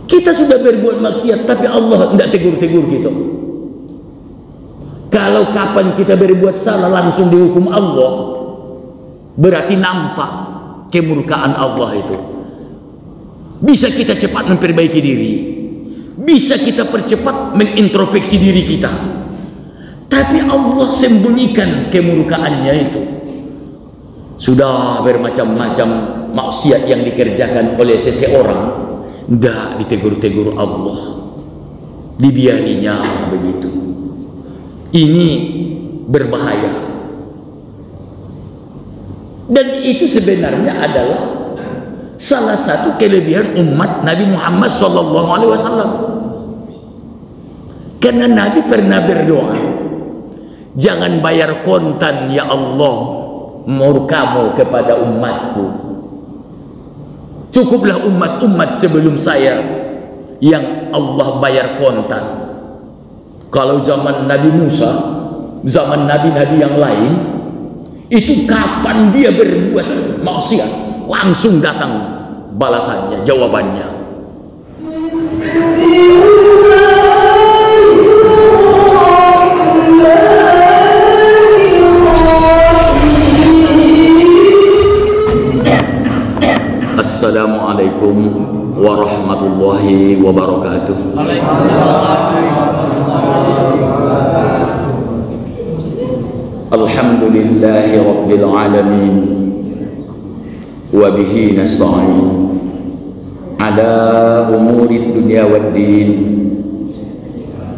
Kita sudah berbuat maksiat, tapi Allah tidak tegur-tegur kita. Kalau kapan kita berbuat salah langsung dihukum Allah, berarti nampak kemurkaan Allah itu. Bisa kita cepat memperbaiki diri, bisa kita percepat mengintrospeksi diri kita, tapi Allah sembunyikan kemurkaannya itu. Sudah bermacam-macam maksiat yang dikerjakan oleh seseorang, tidak ditegur-tegur Allah, dibiarinya begitu. Ini berbahaya, dan itu sebenarnya adalah salah satu kelebihan umat Nabi Muhammad SAW. Karena Nabi pernah berdoa, jangan bayar kontan ya Allah murkamu kepada umatku. Cukuplah umat-umat sebelum saya yang Allah bayar kontan. Kalau zaman Nabi Musa, zaman nabi-nabi yang lain, itu kapan dia berbuat maksiat, langsung datang balasannya, jawabannya. Assalamualaikum warahmatullahi wabarakatuh. Alhamdulillahi rabbil alamin, wa bihi nasta'in ala umuri dunya waddin,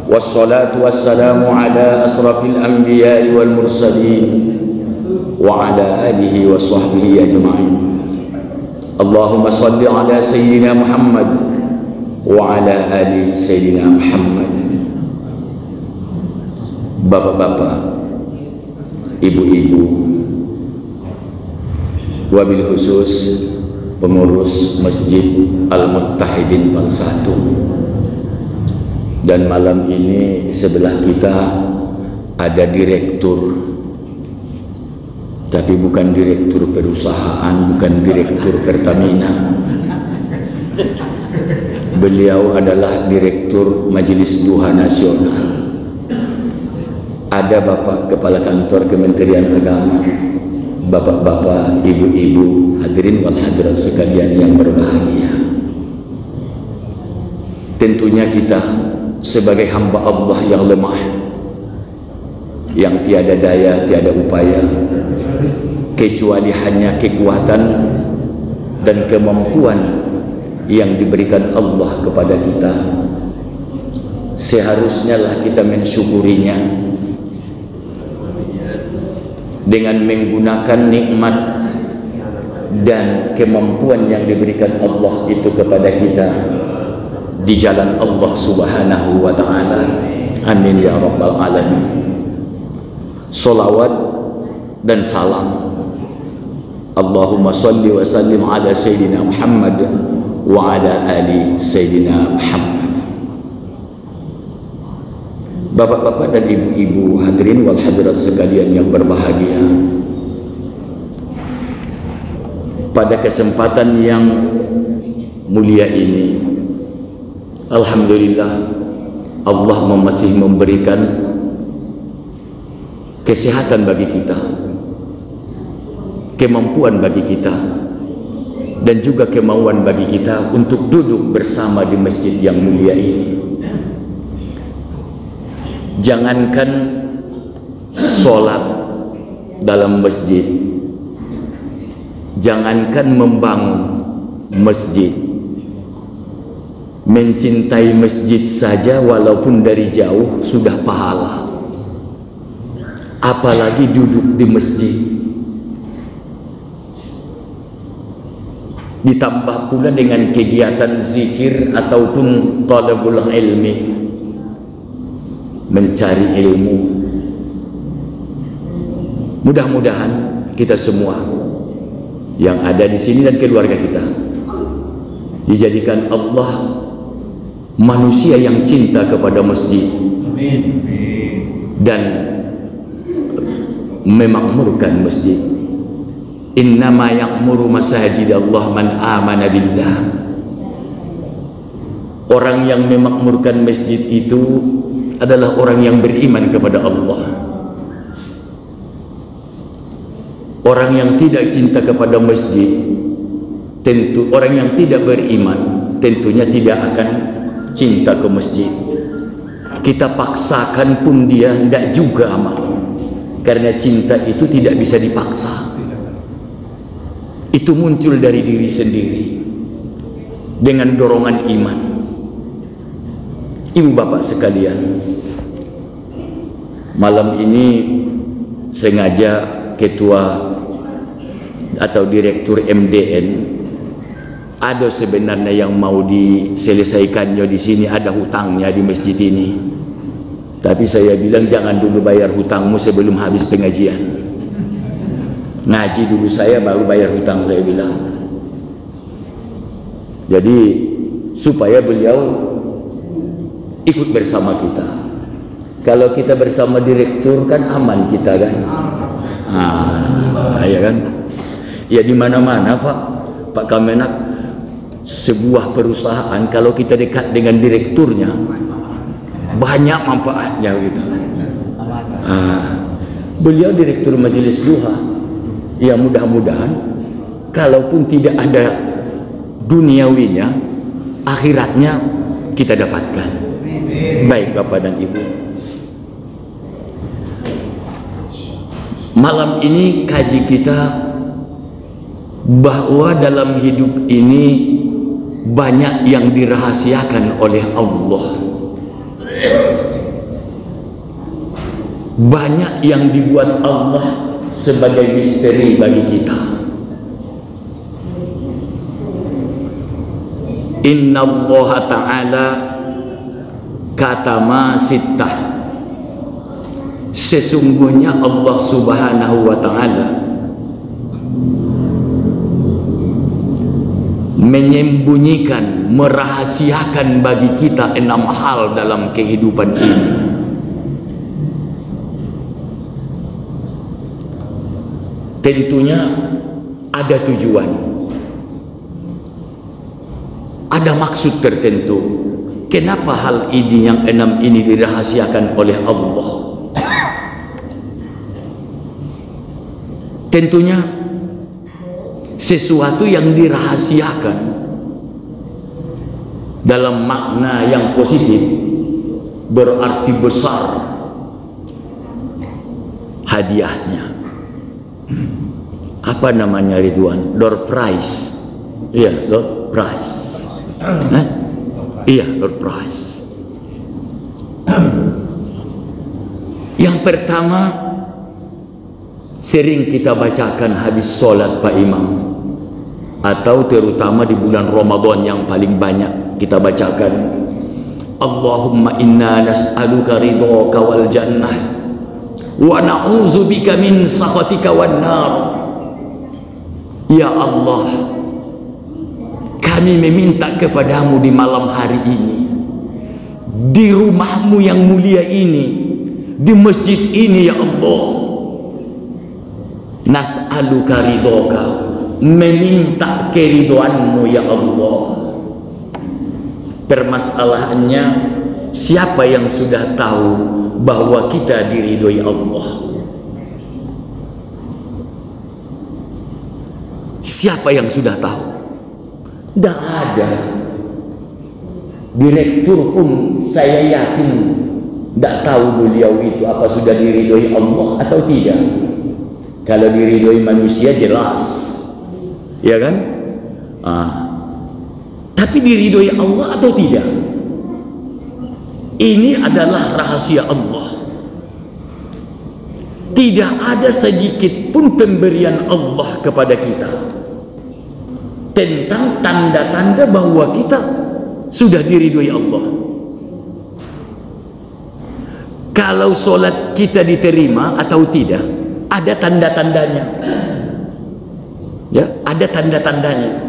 wassalatu wassalamu ala asrafil anbiya'i wal mursalin wa ala alihi wa sahbihi ajma'in. Allahumma salli ala sayyidina Muhammad wa ala ali sayyidina Muhammad. Bapak-bapak, ibu-ibu, wabil khusus pengurus Masjid Al-Muttahidin Pal 1. Dan malam ini sebelah kita ada direktur, tapi bukan direktur perusahaan, bukan direktur Pertamina. Beliau adalah direktur Majelis Duha Nasional. Ada Bapak Kepala Kantor Kementerian Agama, bapak-bapak, ibu-ibu, hadirin wal hadirat sekalian yang berbahagia. Tentunya kita sebagai hamba Allah yang lemah, yang tiada daya, tiada upaya, kecuali hanya kekuatan dan kemampuan yang diberikan Allah kepada kita. Seharusnya lah kita mensyukurinya dengan menggunakan nikmat dan kemampuan yang diberikan Allah itu kepada kita di jalan Allah Subhanahu wa ta'ala. Amin ya rabbal alamin. Salawat dan salam, Allahumma salli wa sallim ala sayyidina Muhammad wa ala ali sayyidina Muhammad. Bapak-bapak dan ibu-ibu, hadirin wal hadirat sekalian yang berbahagia, pada kesempatan yang mulia ini, alhamdulillah Allah masih memberikan kesehatan bagi kita, kemampuan bagi kita, dan juga kemauan bagi kita untuk duduk bersama di masjid yang mulia ini. Jangankan sholat dalam masjid, jangankan membangun masjid, mencintai masjid saja walaupun dari jauh sudah pahala, apalagi duduk di masjid. Ditambah pula dengan kegiatan zikir ataupun talabul ilmi, mencari ilmu. Mudah-mudahan kita semua yang ada di sini dan keluarga kita dijadikan Allah manusia yang cinta kepada masjid dan memakmurkan masjid. Innama ya'muru masajid Allah man amana billah Orang yang memakmurkan masjid itu adalah orang yang beriman kepada Allah. Orang yang tidak cinta kepada masjid, tentu orang yang tidak beriman tentunya tidak akan cinta ke masjid. Kita paksakan pun dia tidak juga amal, karena cinta itu tidak bisa dipaksa. Itu muncul dari diri sendiri dengan dorongan iman. Ibu bapak sekalian, malam ini sengaja ketua atau direktur MDN ada sebenarnya yang mau diselesaikannya di sini, ada hutangnya di masjid ini. Tapi saya bilang jangan dulu bayar hutangmu sebelum habis pengajian. Ngaji dulu saya baru bayar hutang, saya bilang. Jadi supaya beliau ikut bersama kita. Kalau kita bersama direktur kan aman kita kan. Ya kan? Ya di mana-mana Pak Kamenak, sebuah perusahaan kalau kita dekat dengan direkturnya banyak manfaatnya gitu. Beliau direktur majelis duha. Ya mudah-mudahan kalaupun tidak ada duniawinya, akhiratnya kita dapatkan. Baik Bapak dan Ibu, malam ini kaji kita bahwa dalam hidup ini banyak yang dirahasiakan oleh Allah, banyak yang dibuat Allah sebagai misteri bagi kita. Inna Allah Ta'ala katama sittah, sesungguhnya Allah Subhanahu wa Ta'ala menyembunyikan, merahasiakan bagi kita 6 hal dalam kehidupan ini. Tentunya ada tujuan, ada maksud tertentu. Kenapa hal ini yang 6 ini dirahasiakan oleh Allah? Tentunya sesuatu yang dirahasiakan dalam makna yang positif berarti besar hadiahnya. Apa namanya Ridwan? Door prize. Iya, door prize. Iya, door prize. Yang pertama, sering kita bacakan habis sholat Pak Imam, atau terutama di bulan Ramadan yang paling banyak kita bacakan, Allahumma inna nas'aluka ridhaka wal jannah wa na'udzubika min sakhatika wan nar. Ya Allah, kami meminta kepadamu di malam hari ini, di rumahmu yang mulia ini, di masjid ini, ya Allah, nas'aluka ridhoka, meminta keridhoanmu ya Allah. Permasalahannya, siapa yang sudah tahu bahwa kita diridhoi Allah? Siapa yang sudah tahu? Tidak ada. Direktur pun saya yakin tidak tahu beliau itu apa sudah diridhoi Allah atau tidak. Kalau diridhoi manusia jelas, ya kan? Tapi diridhoi Allah atau tidak? Ini adalah rahasia Allah. Tidak ada sedikit pun pemberian Allah kepada kita tentang tanda-tanda bahwa kita sudah diridhoi Allah. Kalau solat kita diterima atau tidak, ada tanda-tandanya. Ya, ada tanda-tandanya.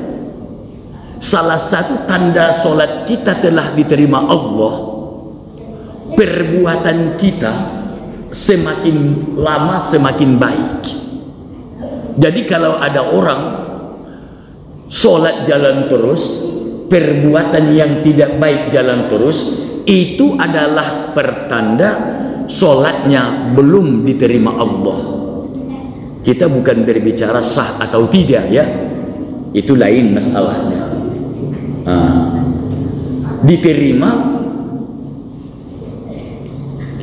Salah satu tanda solat kita telah diterima Allah, perbuatan kita semakin lama semakin baik. Jadi kalau ada orang solat jalan terus, perbuatan yang tidak baik jalan terus, itu adalah pertanda solatnya belum diterima Allah. Kita bukan berbicara sah atau tidak ya, itu lain masalahnya. Diterima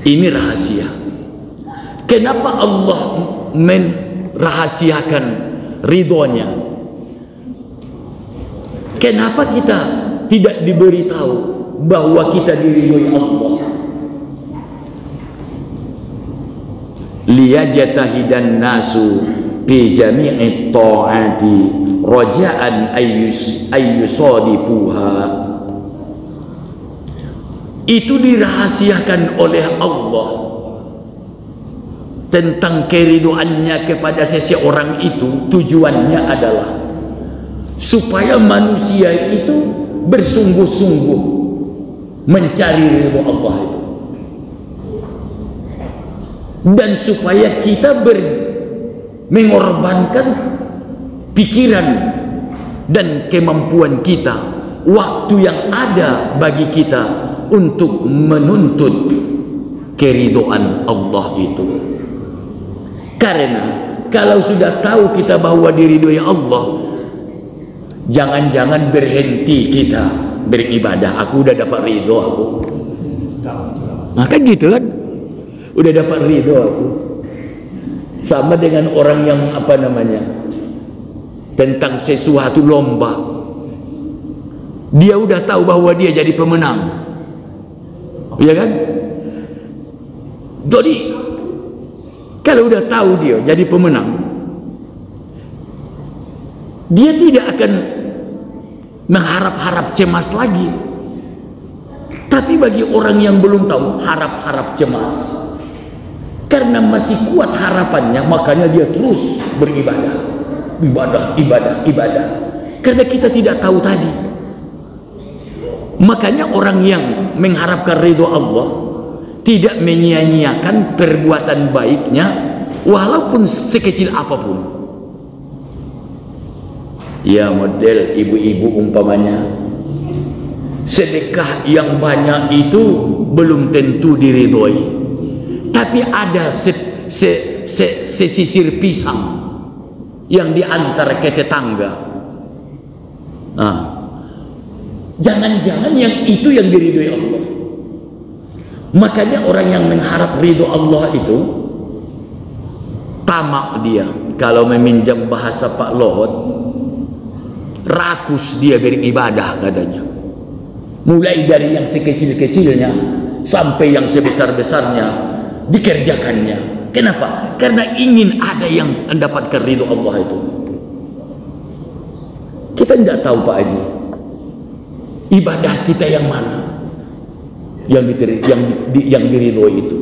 ini rahasia. Kenapa Allah merahasiakan ridhonya? Kenapa kita tidak diberitahu bahwa kita diridhoi Allah? Liyajtahidan nasu fi jami'i ta'ati raja'an ayyusadifuha. Itu dirahasiakan oleh Allah tentang keriduannya kepada seseorang itu. Tujuannya adalah supaya manusia itu bersungguh-sungguh mencari ridho Allah itu, dan supaya kita mengorbankan pikiran dan kemampuan kita, waktu yang ada bagi kita untuk menuntut keridhaan Allah itu. Karena kalau sudah tahu kita bahwa diridhoi Allah, jangan-jangan berhenti kita beribadah. Aku udah dapat ridho aku. Nah kan gitu kan, udah dapat ridho aku. Sama dengan orang yang apa namanya, tentang sesuatu lomba, dia udah tahu bahwa dia jadi pemenang, ya kan? Jadi kalau udah tahu dia jadi pemenang, dia tidak akan mengharap-harap cemas lagi. Tapi bagi orang yang belum tahu, harap-harap cemas, karena masih kuat harapannya, makanya dia terus beribadah, ibadah. Karena kita tidak tahu tadi. Makanya orang yang mengharapkan ridho Allah tidak menyia-nyiakan perbuatan baiknya walaupun sekecil apapun. Ya, model ibu-ibu umpamanya, sedekah yang banyak itu belum tentu diridhoi, tapi ada sesisir pisang yang diantar ke tetangga. Nah, jangan-jangan yang itu yang diridhoi Allah. Makanya orang yang mengharap ridho Allah itu tamak dia. Kalau meminjam bahasa Pak Lohot, rakus dia beribadah katanya. Mulai dari yang sekecil-kecilnya sampai yang sebesar-besarnya dikerjakannya. Kenapa? Karena ingin ada yang mendapatkan ridho Allah itu. Kita tidak tahu Pak Haji, ibadah kita yang mana yang diridhoi itu.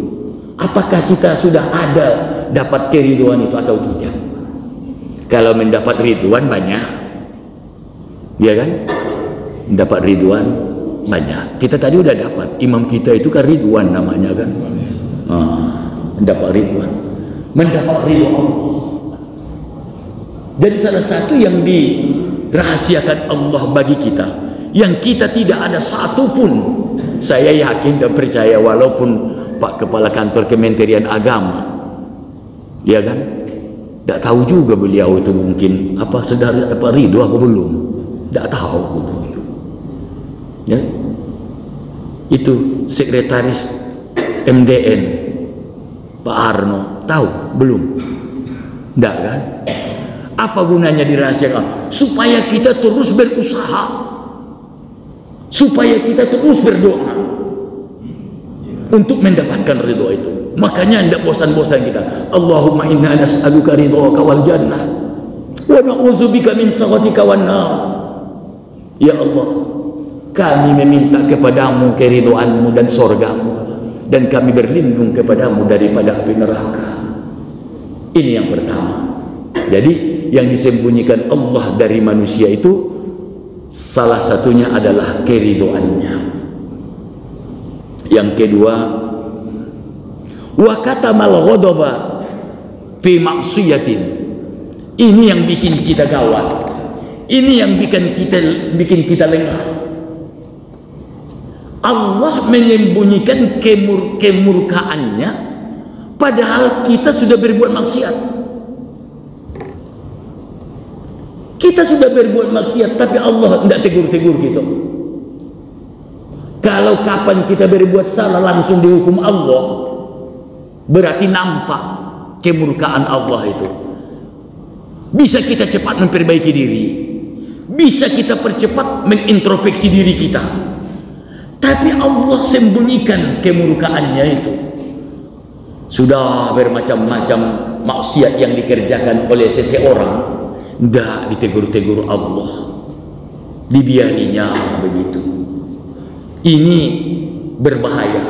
Apakah kita sudah ada dapat keridhoan itu atau tidak? Kalau mendapat ridhoan banyak, ya kan? Mendapat ridhoan banyak. Kita tadi udah dapat, imam kita itu kan ridhoan namanya kan. Mendapat ridhoan, mendapat ridho Allah. Jadi salah satu yang dirahasiakan Allah bagi kita, yang kita tidak ada satupun, saya yakin dan percaya, walaupun Pak Kepala Kantor Kementerian Agama, ya kan, tidak tahu juga beliau itu mungkin apa sedar apa ridho aku belum, tidak tahu ya. Itu sekretaris MDN Pak Arno tahu belum? Tidak kan? Apa gunanya dirahasiakan? Supaya kita terus berusaha, supaya kita terus berdoa untuk mendapatkan ridho itu. Makanya tidak bosan-bosan kita. Allahumma inna nas'aluka ridhoka wal jannah wa na'udzubika min sakhatika wan nar. Ya Allah, kami meminta kepadamu keridhoanmu dan surgamu, dan kami berlindung kepadamu daripada api neraka. Ini yang pertama. Jadi yang disembunyikan Allah dari manusia itu salah satunya adalah keridhoannya. Yang kedua, wa katamal ghadaba fi ma'siyatin. Ini yang bikin kita gawat. Ini yang bikin kita lengah. Allah menyembunyikan kemurkaannya, padahal kita sudah berbuat maksiat. Kita sudah berbuat maksiat, tapi Allah tidak tegur-tegur gitu. Kalau kapan kita berbuat salah langsung dihukum Allah, berarti nampak kemurkaan Allah itu. Bisa kita cepat memperbaiki diri, bisa kita percepat mengintrospeksi diri kita, tapi Allah sembunyikan kemurkaannya itu. Sudah bermacam-macam maksiat yang dikerjakan oleh seseorang, tidak ditegur-tegur Allah, dibiarinya begitu. Ini berbahaya,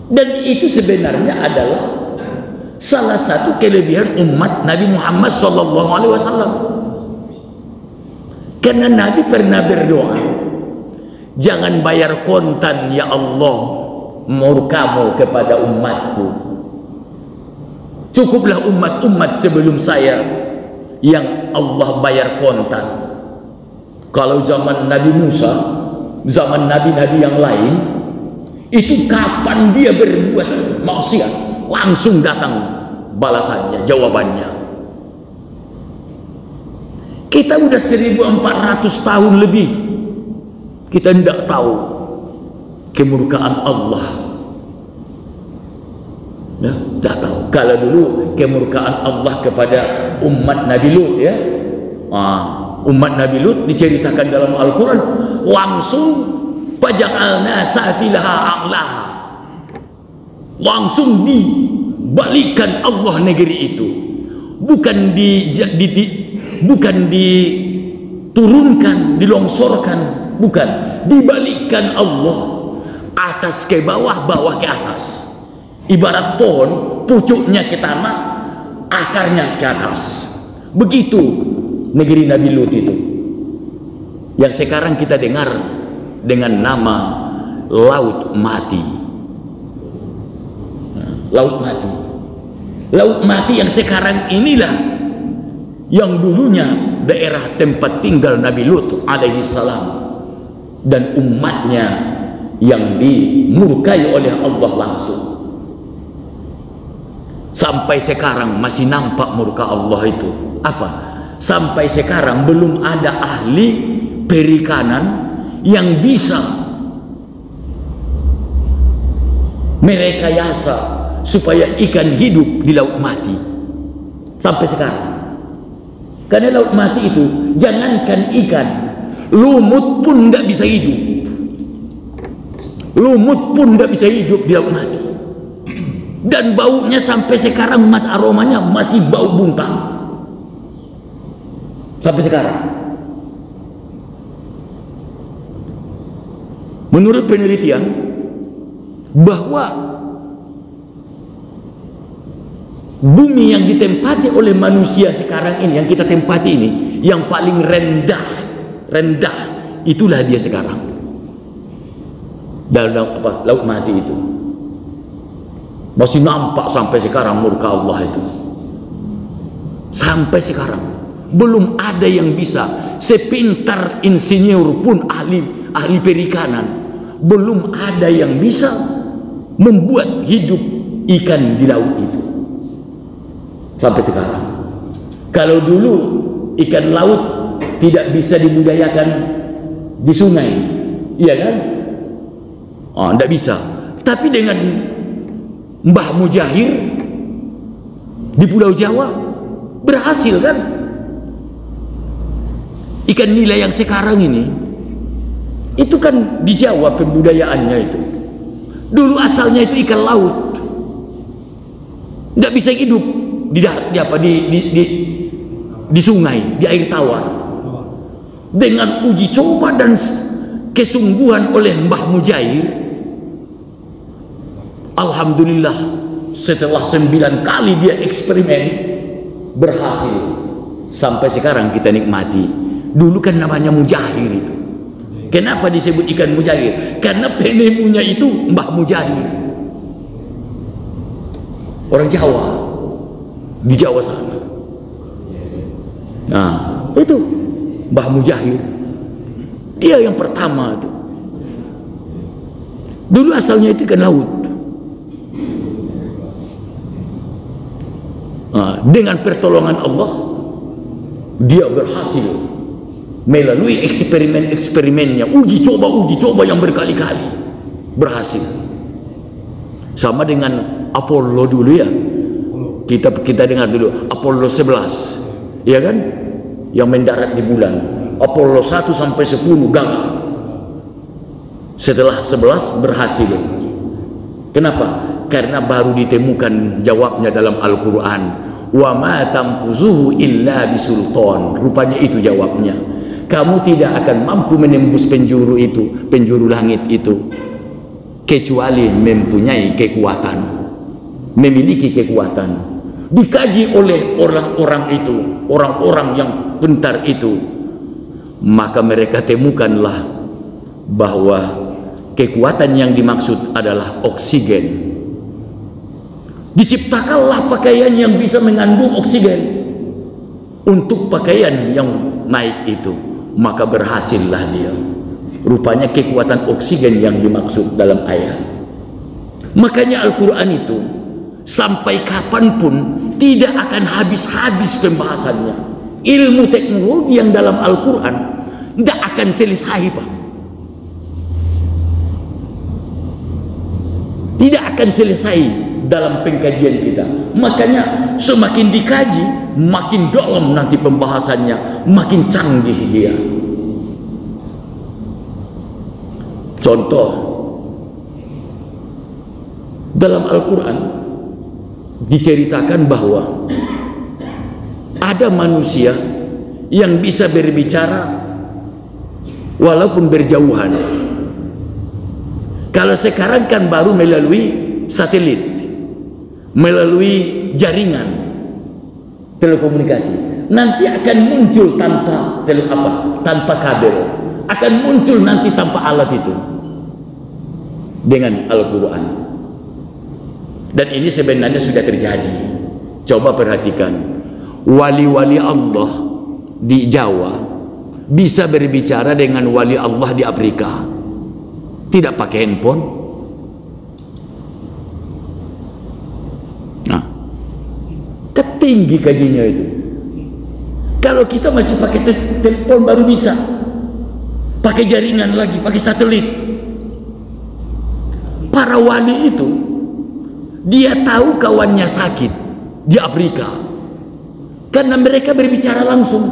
dan itu sebenarnya adalah salah satu kelebihan umat Nabi Muhammad SAW. Karena Nabi pernah berdoa, jangan bayar kontan ya Allah murkamu kepada umatku. Cukuplah umat-umat sebelum saya yang Allah bayar kontan. Kalau zaman Nabi Musa, zaman nabi-nabi yang lain, itu kapan dia berbuat maksiat, langsung datang balasannya, jawabannya. Kita udah 1400 tahun lebih, kita tidak tahu kemurkaan Allah. Ya, tidak tahu. Kalau dulu kemurkaan Allah kepada umat Nabi Lut, ya, umat Nabi Lut diceritakan dalam Al-Quran, langsung faja'alna safilaha a'laha, langsung dibalikkan Allah negeri itu, bukan bukan diturunkan, dilongsorkan, bukan, dibalikkan Allah, atas ke bawah, bawah ke atas. Ibarat pohon, pucuknya ke tanah, akarnya ke atas. Begitu negeri Nabi Lut itu, yang sekarang kita dengar dengan nama Laut Mati. Laut Mati, Laut Mati yang sekarang inilah yang dulunya daerah tempat tinggal Nabi Lut alaihissalam dan umatnya yang dimurkai oleh Allah langsung. Sampai sekarang masih nampak murka Allah itu. Apa? Sampai sekarang belum ada ahli perikanan yang bisa merekayasa supaya ikan hidup di Laut Mati. Sampai sekarang. Karena Laut Mati itu, jangankan ikan, lumut pun tidak bisa hidup. Lumut pun tidak bisa hidup di Laut Mati. Dan baunya sampai sekarang, mas, aromanya masih bau buntang. Sampai sekarang. Menurut penelitian, bahwa bumi yang ditempati oleh manusia sekarang ini, yang kita tempati ini, yang paling rendah, itulah dia sekarang. Dalam apa? Laut Mati itu. Masih nampak sampai sekarang murka Allah itu. Sampai sekarang belum ada yang bisa, sepintar insinyur pun, ahli perikanan, belum ada yang bisa membuat hidup ikan di laut itu. Sampai sekarang. Kalau dulu ikan laut tidak bisa dibudidayakan di sungai, iya kan? Tidak bisa. Tapi dengan Mbah Mujahir di Pulau Jawa berhasil kan? Ikan nila yang sekarang ini, itu kan di Jawa pembudayaannya itu. Dulu asalnya itu ikan laut, tidak bisa hidup di sungai, di air tawar. Dengan uji coba dan kesungguhan oleh Mbah Mujahir, alhamdulillah setelah 9 kali dia eksperimen berhasil. Sampai sekarang kita nikmati. Dulu kan namanya Mujahir itu. Kenapa disebut ikan Mujahir? Karena penemunya itu Mbah Mujahir, orang Jawa, di Jawa sana. Nah, itu Mbah Mujahir. Dia yang pertama itu. Dulu asalnya itu ikan laut. Nah, dengan pertolongan Allah, dia berhasil melalui eksperimen-eksperimennya, uji coba yang berkali-kali, berhasil. Sama dengan Apollo dulu ya. Kita dengar dulu Apollo 11, ya kan? Yang mendarat di bulan. Apollo 1 sampai 10 gagal. Setelah 11 berhasil. Kenapa? Karena baru ditemukan jawabnya dalam Al-Quran. Wa ma tanfuzuhu illa bisultan. Rupanya itu jawabnya. Kamu tidak akan mampu menembus penjuru itu, penjuru langit itu, kecuali mempunyai kekuatan, memiliki kekuatan. Dikaji oleh orang-orang itu, orang-orang yang pintar itu, maka mereka temukanlah bahwa kekuatan yang dimaksud adalah oksigen. Diciptakanlah pakaian yang bisa mengandung oksigen untuk pakaian yang naik itu, maka berhasillah dia. Rupanya kekuatan oksigen yang dimaksud dalam ayat. Makanya Al-Quran itu sampai kapanpun tidak akan habis-habis pembahasannya. Ilmu teknologi yang dalam Al-Quran tidak akan selesai, Pak. Tidak akan selesai dalam pengkajian kita. Makanya semakin dikaji, makin dalam nanti pembahasannya, makin canggih dia. Contoh, dalam Al-Quran diceritakan bahwa ada manusia yang bisa berbicara walaupun berjauhan. Kalau sekarang kan baru melalui satelit, melalui jaringan telekomunikasi. Nanti akan muncul tanpa kabel, akan muncul nanti tanpa alat itu dengan Al-Quran. Dan ini sebenarnya sudah terjadi. Coba perhatikan, wali-wali Allah di Jawa bisa berbicara dengan wali Allah di Afrika, tidak pakai handphone. Nah, ketinggi kajinya itu. Kalau kita masih pakai telepon baru bisa, pakai jaringan lagi, pakai satelit. Para wali itu, dia tahu kawannya sakit di Afrika karena mereka berbicara langsung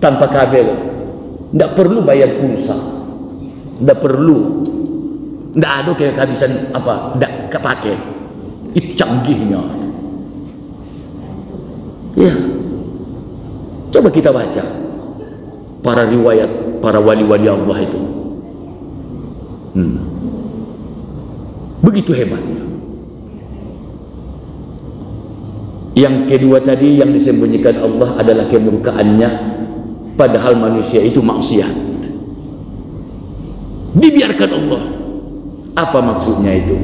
tanpa kabel, tidak perlu bayar pulsa, tidak perlu, tidak ada kayak kehabisan tidak kepake. Itu canggihnya ya. Coba kita baca para riwayat para wali-wali Allah itu, begitu hebatnya. Yang kedua tadi yang disembunyikan Allah adalah kemurkaannya, padahal manusia itu maksiat. Dibiarkan Allah. Apa maksudnya itu?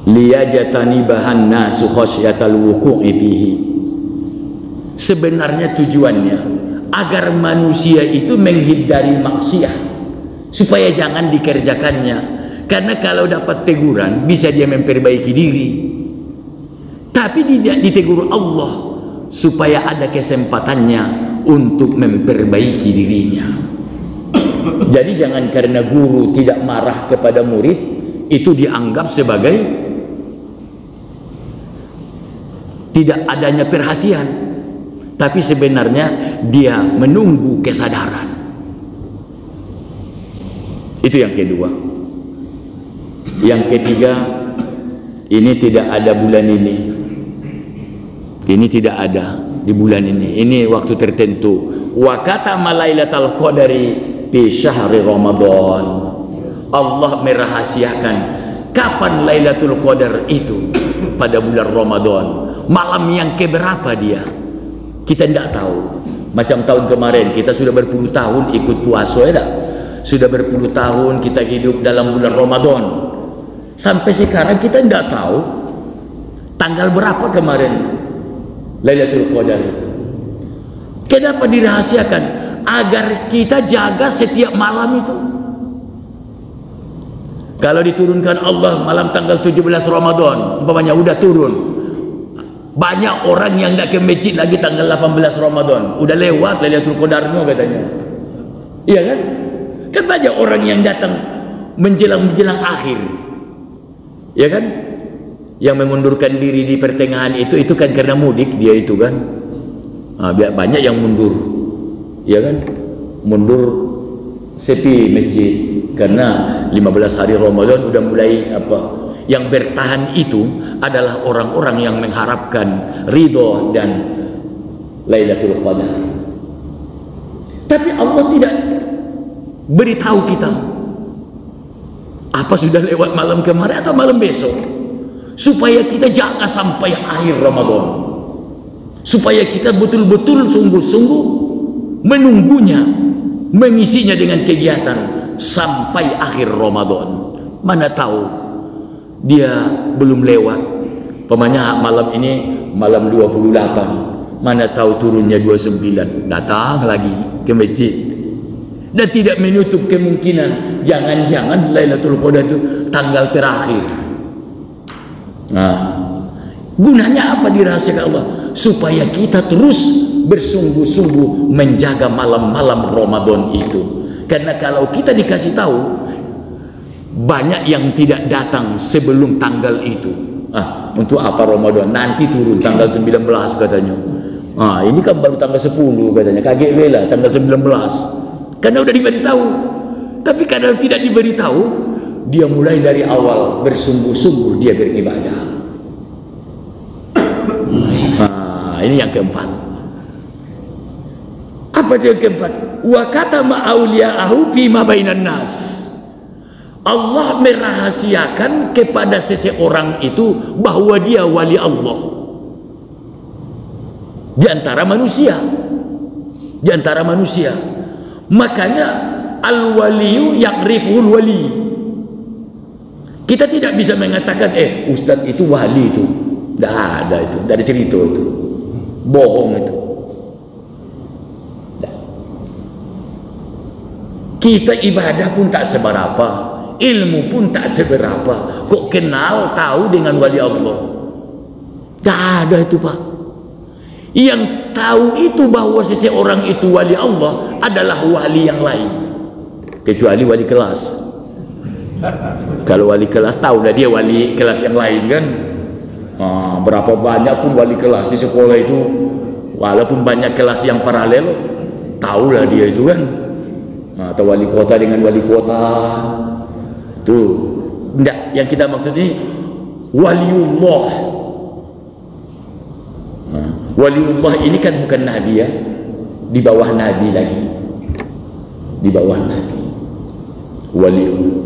Liyajtanibahan nasu khasyatal wuqu'i fihi. Sebenarnya tujuannya agar manusia itu menghindari maksiat, supaya jangan dikerjakannya. Karena kalau dapat teguran bisa dia memperbaiki diri. Tapi tidak ditegur Allah supaya ada kesempatannya untuk memperbaiki dirinya. Jadi jangan karena guru tidak marah kepada murid itu dianggap sebagai tidak adanya perhatian. Tapi sebenarnya dia menunggu kesadaran. Itu yang kedua. Yang ketiga, ini tidak ada bulan ini. Ini tidak ada di bulan ini. Ini waktu tertentu. Wa katama lailatal qadari fi syahri Ramadan. Allah merahasiakan kapan Lailatul Qadar itu pada bulan Ramadan. Malam yang keberapa dia? Kita tidak tahu. Macam tahun kemarin kita sudah berpuluh tahun ikut puasa, ya tak? Sudah berpuluh tahun kita hidup dalam bulan Ramadan. Sampai sekarang kita tidak tahu tanggal berapa kemarin Lailatul Qadar itu. Kenapa dirahasiakan? Agar kita jaga setiap malam itu. Kalau diturunkan Allah malam tanggal 17 Ramadan, umpamanya udah turun, banyak orang yang tidak ke masjid lagi tanggal 18 Ramadan, udah lewat Lailatul Qadarnya katanya. Iya kan? Kan banyak orang yang datang menjelang akhir, ya kan? Yang mengundurkan diri di pertengahan itu kan karena mudik dia itu kan. Banyak yang mundur, ya kan? Mundur sepi masjid karena 15 hari Ramadan udah mulai apa. Yang bertahan itu adalah orang-orang yang mengharapkan ridho dan Lailatul Qadar. Tapi Allah tidak beritahu kita apa sudah lewat malam kemarin atau malam besok, supaya kita jaga sampai akhir Ramadan, supaya kita betul-betul sungguh-sungguh menunggunya, mengisinya dengan kegiatan sampai akhir Ramadan. Mana tahu dia belum lewat, pemanya malam ini malam 28, mana tahu turunnya 29, datang lagi ke masjid. Dan tidak menutup kemungkinan jangan-jangan Lailatul Qadar itu tanggal terakhir. Nah, gunanya apa dirahasiakan Allah? Supaya kita terus bersungguh-sungguh menjaga malam-malam Ramadan itu. Karena kalau kita dikasih tahu, banyak yang tidak datang sebelum tanggal itu. Untuk apa Ramadan? Nanti turun tanggal 19 katanya. Ini kan baru tanggal 10 katanya. Kaget lah tanggal 19. Karena udah diberitahu. Tapi karena tidak diberitahu, dia mulai dari awal bersungguh-sungguh dia beribadah. Ini yang keempat. Apa itu yang keempat? Wa katama auliya'ahu fima bainan nas. Allah merahasiakan kepada seseorang itu bahwa dia wali Allah di antara manusia. Di antara manusia. Makanya al-waliyu ya'riful wali. Kita tidak bisa mengatakan ustaz itu wali itu. Tidak ada itu, dari cerita itu. Bohong itu. Kita ibadah pun tak seberapa, ilmu pun tak seberapa, kok kenal tahu dengan wali Allah? Tak ada itu, Pak. Yang tahu itu bahwa seseorang itu wali Allah adalah wali yang lain, kecuali wali kelas. Kalau wali kelas tahulah dia wali kelas yang lain kan. Berapa banyak pun wali kelas di sekolah itu, walaupun banyak kelas yang paralel, tahulah dia itu kan. Atau wali kota dengan wali kota tuh. Enggak, yang kita maksud ini waliullah. Waliullah ini kan bukan nabi ya, di bawah nabi lagi, di bawah nabi. Waliullah.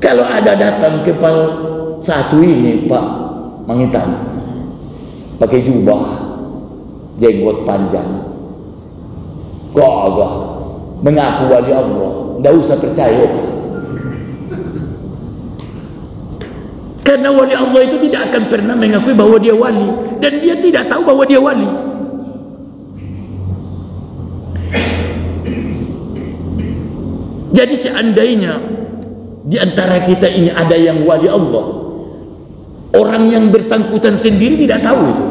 Kalau ada datang kepala satu ini Pak Mangitan pakai jubah, jenggot panjang, gagah, mengaku wali Allah, tidak usah percaya. Karena wali Allah itu tidak akan pernah mengakui bahwa dia wali, dan dia tidak tahu bahwa dia wali. Jadi seandainya di antara kita ini ada yang wali Allah, orang yang bersangkutan sendiri tidak tahu itu.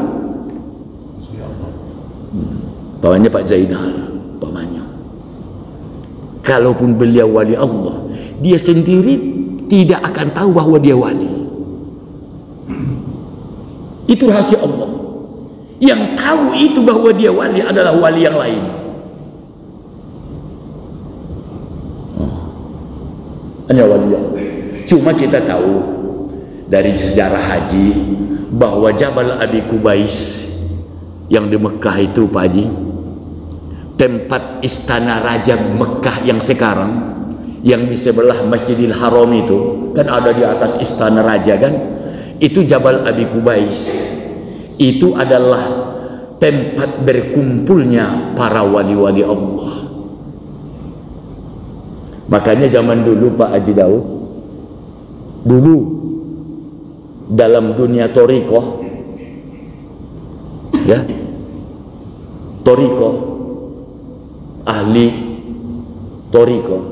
Pamannya Pak Zainal, pamannya. Kalaupun beliau wali Allah, dia sendiri tidak akan tahu bahwa dia wali. Itu rahasia Allah. Yang tahu itu bahwa dia wali adalah wali yang lain. Hanya wali Allah. Cuma kita tahu dari sejarah haji bahwa Jabal Abi Kubais yang di Mekah itu, Pak Haji, tempat istana Raja Mekah yang sekarang, yang di sebelah Masjidil Haram itu kan ada di atas istana raja kan, itu Jabal Abi Kubais. Itu adalah tempat berkumpulnya para wali-wali Allah. Makanya zaman dulu Pak Haji Daud, Dulu dalam dunia thariqah, ya, thariqah, ahli thariqah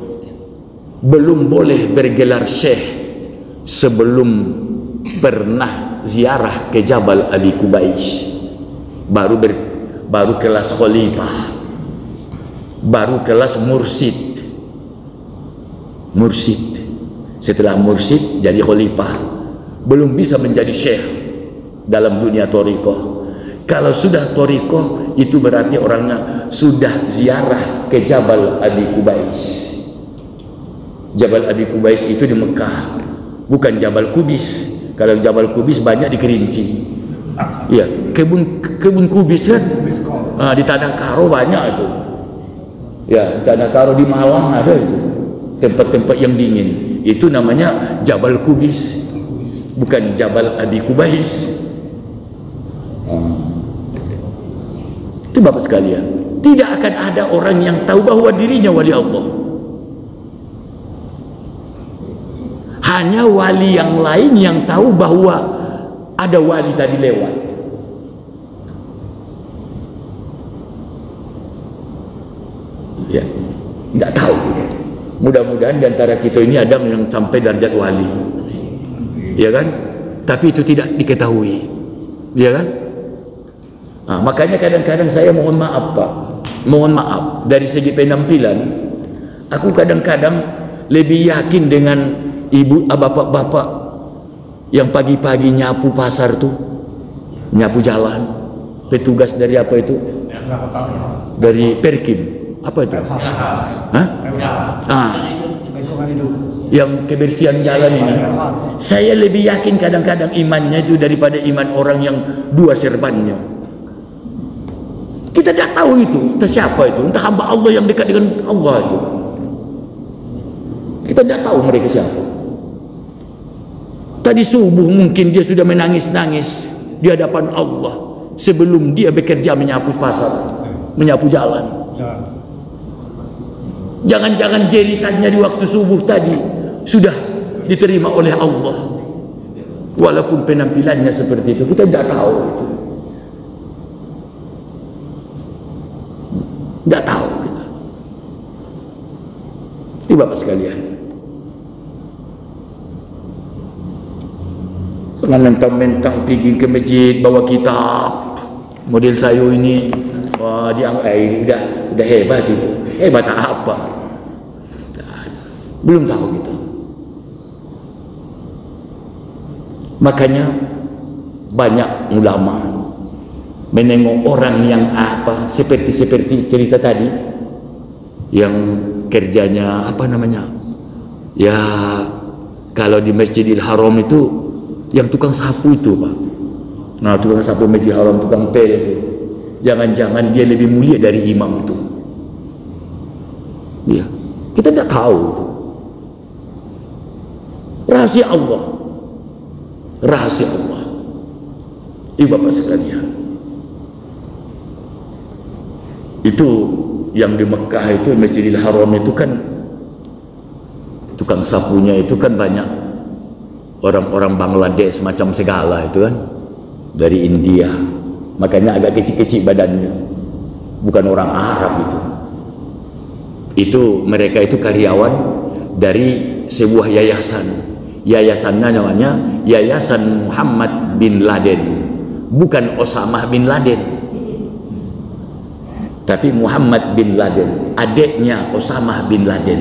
belum boleh bergelar syekh sebelum pernah ziarah ke Jabal Abi Qubais. Baru kelas khalifah, baru kelas mursid. Setelah mursid jadi khalifah, belum bisa menjadi syekh dalam dunia thariqah. Kalau sudah thariqah, itu berarti orangnya sudah ziarah ke Jabal Abi Qubais. Jabal Abi Qubais itu di Mekah, bukan Jabal Kubis. Kalau Jabal Kubis banyak di Kerinci. Iya, kebun kubis kan? Di Tanah Karo banyak itu. Ya, di Tanah Karo di Malang ada itu. Tempat-tempat yang dingin. Itu namanya Jabal Kubis, bukan Jabal Abi Qubais. Itu Bapak sekalian, tidak akan ada orang yang tahu bahwa dirinya wali Allah. Hanya wali yang lain yang tahu bahwa ada wali tadi lewat. Ya, nggak tahu. Mudah-mudahan di antara kita ini ada yang sampai derajat wali, ya kan? Tapi itu tidak diketahui, ya kan? Nah, makanya kadang-kadang saya mohon maaf Pak, mohon maaf dari segi penampilan, aku kadang-kadang lebih yakin dengan ibu, bapak-bapak yang pagi-pagi nyapu pasar tuh, nyapu jalan, petugas dari apa itu? Dari Perkim. Apa itu? Hah? Yang kebersihan jalan ini. Saya lebih yakin kadang-kadang imannya itu daripada iman orang yang dua serbannya. Kita tidak tahu itu, entah siapa itu, entah hamba Allah yang dekat dengan Allah itu. Kita tidak tahu mereka siapa. Tadi subuh mungkin dia sudah menangis-nangis di hadapan Allah sebelum dia bekerja menyapu pasar, menyapu jalan. Jangan-jangan jeritannya di waktu subuh tadi sudah diterima oleh Allah. Walaupun penampilannya seperti itu, kita tidak tahu. Tidak tahu kita. Ini Bapak sekalian, jangan mentang-mentang pergi ke masjid bawa kitab model saya ini, wah dia udah hebat itu. Hebat apa? Belum tahu kita. Makanya banyak ulama menengok orang yang apa seperti cerita tadi, yang kerjanya apa namanya, ya kalau di Masjidil Haram itu yang tukang sapu itu Pak. Nah, tukang sapu Masjidil Haram, tukang pel itu, jangan-jangan dia lebih mulia dari imam itu. Ya, kita tidak tahu itu. Rahasia Allah, rahasia Allah. Ibu Bapak sekalian, itu yang di Mekah itu Masjidil Haram itu kan tukang sapunya itu kan banyak orang-orang Bangladesh macam segala itu kan, dari India. Makanya agak kecil-kecil badannya, bukan orang Arab itu. Itu mereka itu karyawan dari sebuah yayasan. Yayasannya namanya Yayasan Muhammad bin Laden, bukan Osama bin Laden, tapi Muhammad bin Laden, adiknya Osama bin Laden.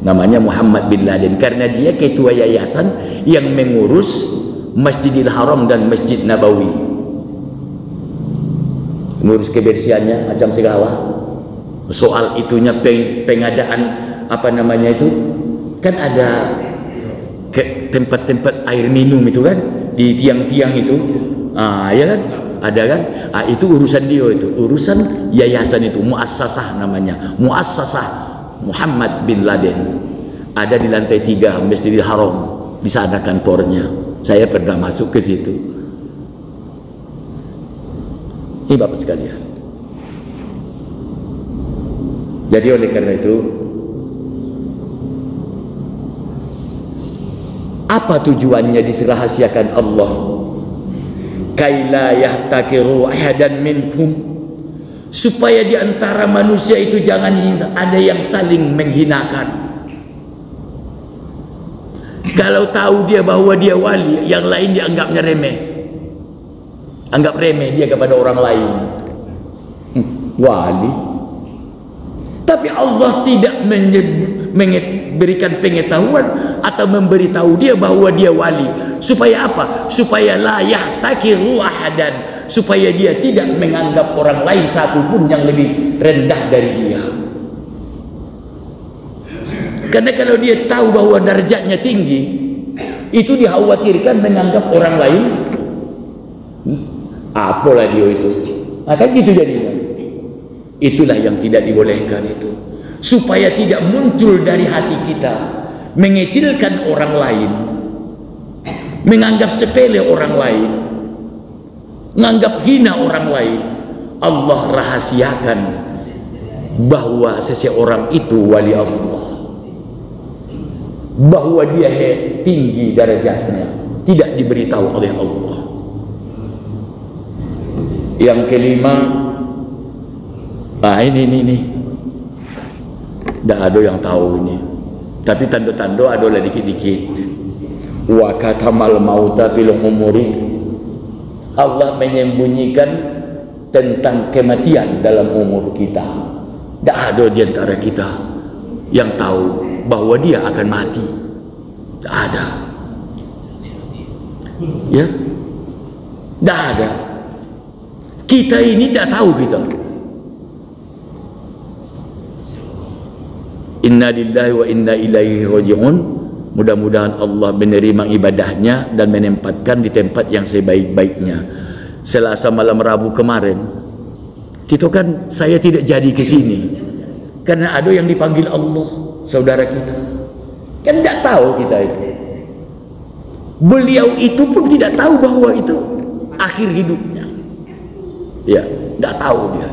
Namanya Muhammad bin Laden karena dia ketua yayasan yang mengurus Masjidil Haram dan Masjid Nabawi, mengurus kebersihannya macam segala. Soal itunya pengadaan apa namanya itu, kan ada tempat-tempat air minum itu kan di tiang-tiang itu, ya kan, ada kan, itu urusan dia, itu urusan yayasan itu, muassasah namanya, muassasah Muhammad bin Laden, ada di lantai 3 Masjidil Haram, di sana kantornya. Saya pernah masuk ke situ. Ini Bapak sekalian, jadi oleh karena itu Apa tujuannya dirahasiakan Allah? Kaila yahtakiru ahadan minkum, supaya di antara manusia itu jangan ada yang saling menghinakan. Kalau tahu dia bahwa dia wali, yang lain dianggapnya remeh. Anggap remeh dia kepada orang lain. Wali. Tapi Allah tidak memberikan pengetahuan atau memberitahu dia bahwa dia wali. Supaya apa? Supaya la yahtakiru ahadan, supaya dia tidak menganggap orang lain satu pun yang lebih rendah dari dia. Karena kalau dia tahu bahwa derajatnya tinggi, itu dikhawatirkan menganggap orang lain apalah dia itu. Akan gitu jadinya. Itulah yang tidak dibolehkan itu. Supaya tidak muncul dari hati kita mengecilkan orang lain, menganggap sepele orang lain, menganggap hina orang lain. Allah rahasiakan bahwa seseorang itu wali Allah, bahwa dia tinggi derajatnya, tidak diberitahu oleh Allah. Yang kelima, ini tidak ada yang tahu ini, tapi tanda-tanda adalah dikit-dikit. Wa katamal mauta fil umuri, Allah menyembunyikan tentang kematian dalam umur kita. Tidak ada di antara kita yang tahu bahwa dia akan mati. Tidak ada. Ya, tidak ada. Kita ini tidak tahu kita. Inna lillahi wa inna ilaihi raji'un. Mudah-mudahan Allah menerima ibadahnya dan menempatkan di tempat yang sebaik-baiknya. Selasa malam Rabu kemarin, kita kan, saya tidak jadi ke sini karena ada yang dipanggil Allah, saudara kita. Kan tidak tahu kita itu. Beliau itu pun tidak tahu bahwa itu akhir hidupnya. Ya, tidak tahu dia.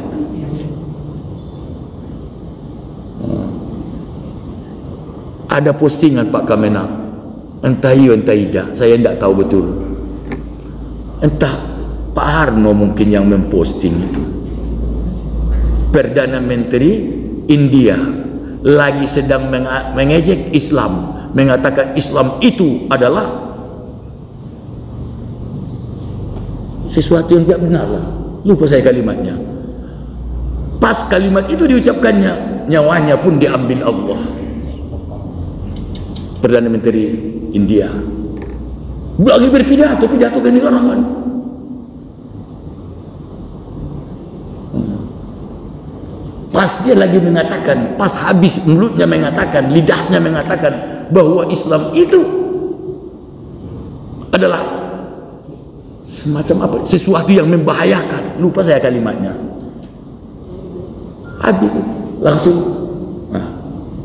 Ada postingan Pak Kamenak, entah iya entah tidak, saya tidak tahu betul. Entah Pak Harno mungkin yang memposting itu. Perdana Menteri India lagi sedang mengejek Islam, mengatakan Islam itu adalah sesuatu yang tidak benar lah. Lupa saya kalimatnya. Pas kalimat itu diucapkannya, nyawanya pun diambil Allah. Perdana Menteri India lagi berpidato kan orang. Pas dia lagi mengatakan, pas habis mulutnya mengatakan, lidahnya mengatakan bahwa Islam itu adalah semacam apa, sesuatu yang membahayakan. Lupa saya kalimatnya. Habis langsung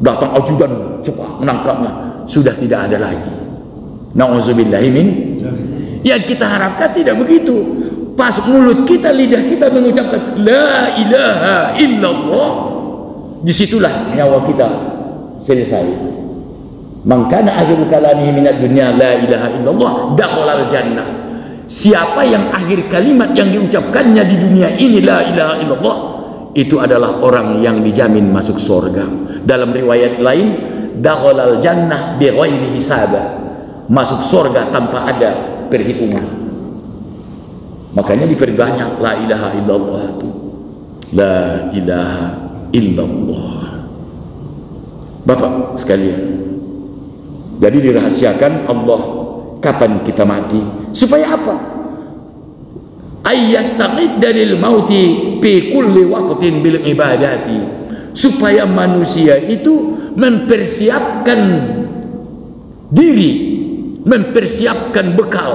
datang ajudan cepat menangkapnya. Sudah tidak ada lagi. Na'udzubillahi min. Yang kita harapkan tidak begitu. Pas mulut kita, lidah kita mengucapkan la ilaha illallah, disitulah nyawa kita selesai. Man kana akhiru kalamihi minad dunya la ilaha illallah dakhalal jannah. Siapa yang akhir kalimat yang diucapkannya di dunia ini la ilaha illallah, itu adalah orang yang dijamin masuk surga. Dalam riwayat lain, dakhalal jannah bighairi hisab, masuk surga tanpa ada perhitungan. Makanya diperbanyak la ilaha illallah itu. La ilaha illallah. Bapak sekalian, jadi dirahasiakan Allah kapan kita mati, supaya apa? Ayyastaqid dalil mauti fi kulli waqtin bil ibadati, supaya manusia itu mempersiapkan diri, mempersiapkan bekal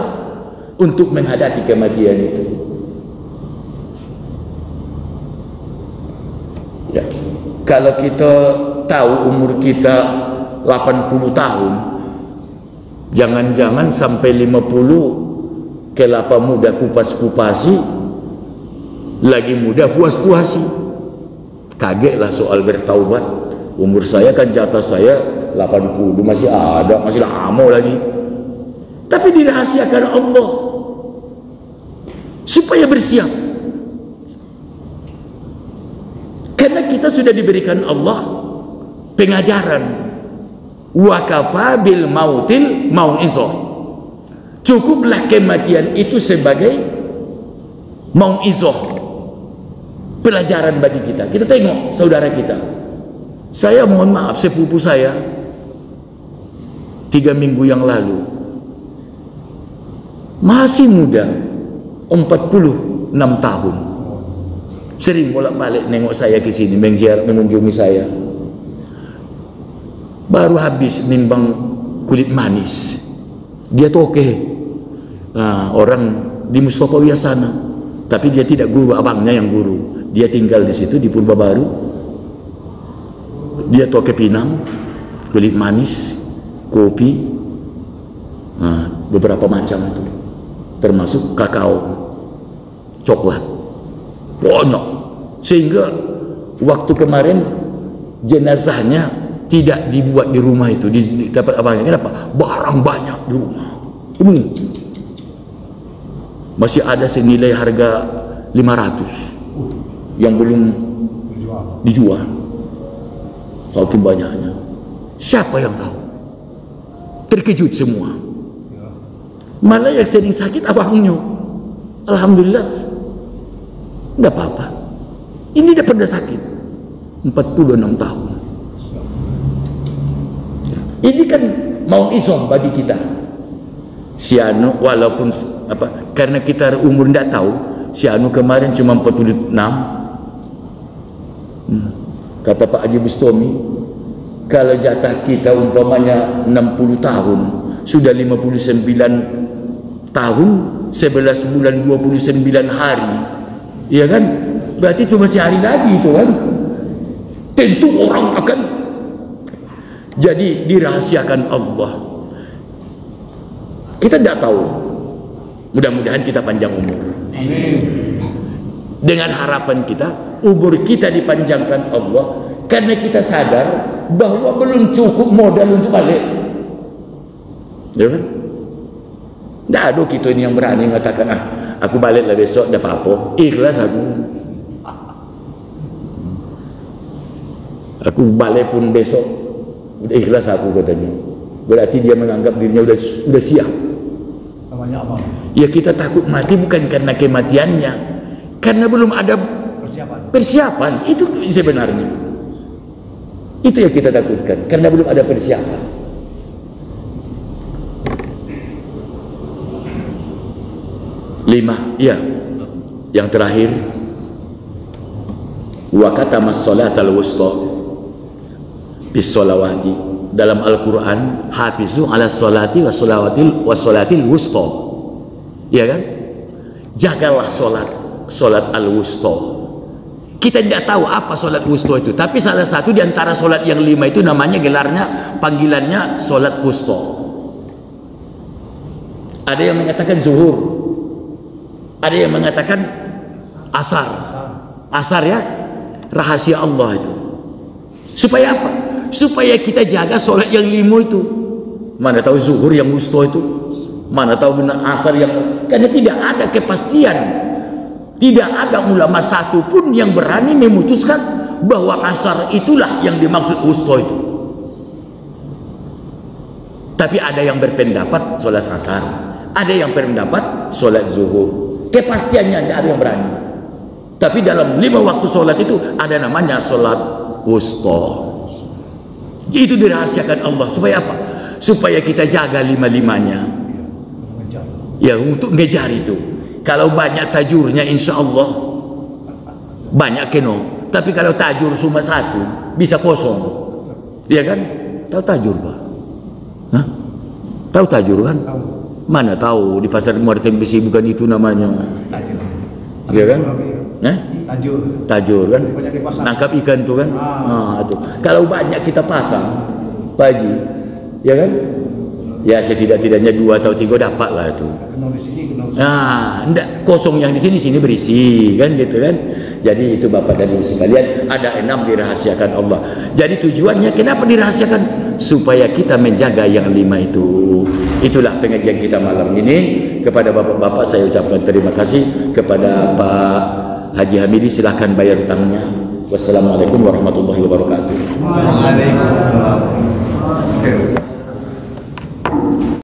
untuk menghadapi kematian itu. Ya, kalau kita tahu umur kita 80 tahun, jangan-jangan sampai 50 kelapa muda kupas-kupasi, lagi muda puas-puasi. Kagetlah soal bertaubat. Umur saya kan jatah saya 80, masih ada, masih lama lagi. tapi dirahasiakan Allah supaya bersiap. Karena kita sudah diberikan Allah pengajaran, wa kafa bil mautil mau'izah. Cukuplah kematian itu sebagai mau'izah, pelajaran bagi kita. Kita tengok saudara kita. Saya mohon maaf, sepupu saya 3 minggu yang lalu masih muda, 46 tahun, sering bolak-balik nengok saya ke sini, mengunjungi saya. Baru habis nimbang kulit manis, dia toke, orang di Mustofawiyah sana, tapi dia tidak guru, abangnya yang guru. Dia tinggal di situ di Purba Baru. Dia toke Pinang, kulit manis, kopi, beberapa macam itu, termasuk kakao, coklat, banyak. Sehingga waktu kemarin jenazahnya tidak dibuat di rumah itu, di tempat abangnya. Kenapa? Barang banyak di rumah. Masih ada senilai harga 500 yang belum dijual. Saking banyaknya. Siapa yang tahu? Terkejut semua. Malah yang sering sakit abangnya. Alhamdulillah, tidak apa-apa. Ini tidak pernah sakit. 46 tahun. Ini kan mau'izah bagi kita. Si Anu walaupun apa, karena kita umur tidak tahu, si Anu kemarin cuma 46. Kata Pak Haji Bustomi, kalau jatah kita umpamanya 60 tahun, sudah 59 tahun, 11 bulan 29 hari, ya kan? Berarti cuma sehari lagi itu kan? Tentu orang akan jadi dirahasiakan Allah. Kita tidak tahu. Mudah-mudahan kita panjang umur. Dengan harapan kita umur kita dipanjangkan Allah, karena kita sadar bahwa belum cukup modal untuk balik, ya kan? Tidak ada kita ini yang berani mengatakan, aku baliklah besok, tidak apa-apa, ikhlas aku balik pun besok udah ikhlas aku, katanya. Berarti dia menganggap dirinya udah siap. Namanya apa? Ya kita takut mati bukan karena kematiannya, karena belum ada persiapan. Itu sebenarnya, itu yang kita takutkan, karena belum ada persiapan. Lima, ya, yang terakhir, wa katamas salatal wusta bis salawati. Dalam Al-Quran, hafizu ala salati wa salatil wusta, ya kan? Jagalah solat al-wusta. Kita tidak tahu apa solat wusta itu, tapi salah satu di antara solat yang 5 itu namanya, gelarnya, panggilannya solat wusta. Ada yang mengatakan zuhur, ada yang mengatakan asar, ya, rahasia Allah itu. Supaya apa? Supaya kita jaga solat yang 5 itu. Mana tahu zuhur yang wusta itu, mana tahu benar asar yang, karena tidak ada kepastian. Tidak ada ulama satu pun yang berani memutuskan bahwa asar itulah yang dimaksud wusta itu. Tapi ada yang berpendapat solat asar, ada yang berpendapat solat zuhur. Kepastiannya tidak ada yang berani. Tapi dalam 5 waktu solat itu ada namanya solat wusta. Itu dirahasiakan Allah. Supaya apa? Supaya kita jaga 5-5-nya. Ya, untuk ngejar itu. Kalau banyak tajurnya, insya Allah banyak keno. Tapi kalau tajur cuma 1, bisa kosong. Iya kan? Tahu tajur, Pak? Hah? Tahu tajur kan? Mana tahu, di pasar Muartem besi bukan itu namanya. Iya kan? Tajur kan? Nangkap ikan tuh kan? Tuh. Kalau banyak kita pasang, Pak Haji, ya kan? Ya setidak-tidaknya 2 atau 3 dapat lah itu. Kenal di sini, kenal di sini. Nah, enggak kosong yang di sini berisi kan gitu kan. Jadi itu Bapak dan Ibu sekalian, ada 6 dirahasiakan Allah. Jadi tujuannya kenapa dirahasiakan? Supaya kita menjaga yang 5 itu. Itulah pengajian kita malam ini. Kepada bapak-bapak saya ucapkan terima kasih. Kepada Pak Haji Hamidi silahkan bayar hutangnya. Wassalamualaikum warahmatullahi wabarakatuh. Waalaikumsalam.